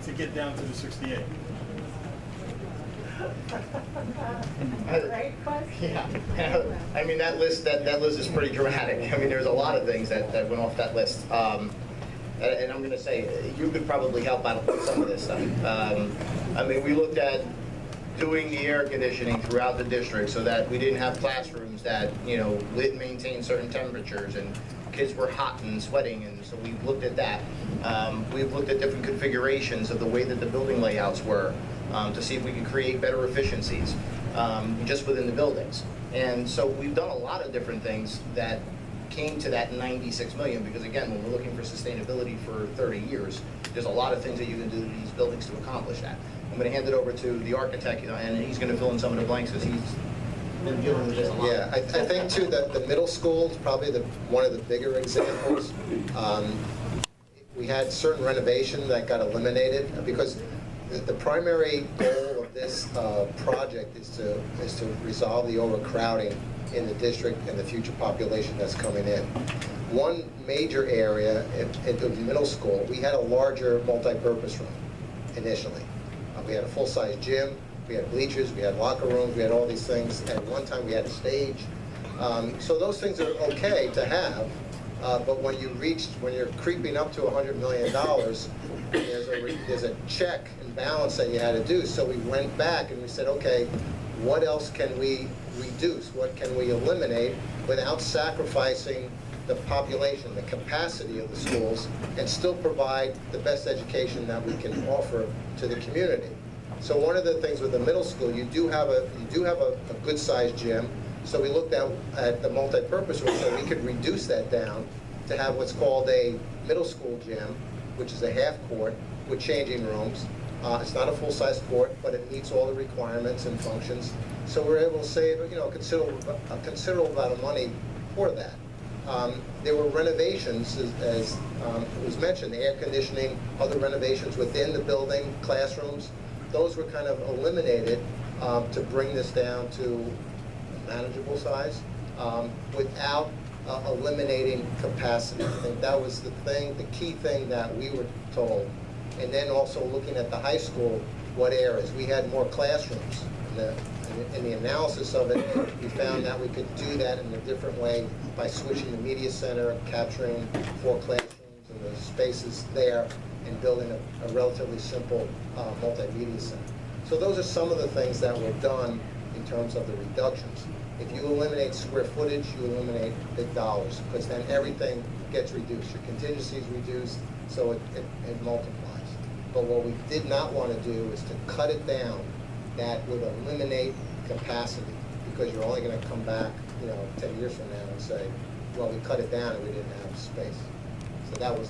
to get down to the 68? Right, yeah, I mean that list is pretty dramatic. I mean, there's a lot of things that went off that list, and I'm going to say you could probably help out with some of this stuff. I mean, we looked at doing the air conditioning throughout the district so that we didn't have classrooms that lit and maintained certain temperatures, and kids were hot and sweating, and so we looked at that. We've looked at different configurations of the way that the building layouts were, to see if we could create better efficiencies just within the buildings. And so we've done a lot of different things that came to that 96 million, because again, when we're looking for sustainability for 30 years, there's a lot of things that you can do to these buildings to accomplish that. I'm going to hand it over to the architect, and he's going to fill in some of the blanks because he's been dealing with this a lot. Yeah, I think too that the middle school is probably one of the bigger examples. We had certain renovation that got eliminated because the primary goal of this project is to resolve the overcrowding in the district and the future population that's coming in. One major area at the middle school, we had a larger multi-purpose room initially. We had a full-size gym, we had bleachers, we had locker rooms, we had all these things. At one time we had a stage. So those things are okay to have, but when you're creeping up to $100 million, there's a check and balance that you had to do. So we went back and we said, okay, what else can we reduce? What can we eliminate without sacrificing the population, the capacity of the schools, and still provide the best education that we can offer to the community? So one of the things with the middle school, you do have a good-sized gym. So we looked at the multi-purpose room, so we could reduce that down to have what's called a middle school gym, which is a half court with changing rooms. It's not a full-size court, but it meets all the requirements and functions. So we're able to save a considerable amount of money for that. There were renovations, as was mentioned, air conditioning, other renovations within the building, classrooms. Those were kind of eliminated to bring this down to a manageable size without eliminating capacity. I think that was the key thing that we were told. And then also looking at the high school, what areas. We had more classrooms. In the analysis of it, we found that we could do that in a different way by switching the media center, capturing 4 classrooms and the spaces there, and building a relatively simple multimedia center. So those are some of the things that were done in terms of the reductions. If you eliminate square footage, you eliminate big dollars, because then everything gets reduced. Your contingency is reduced, so it multiplies. But what we did not want to do is to cut it down. That would eliminate capacity, because you're only going to come back 10 years from now and say, well, we cut it down and we didn't have space. So that was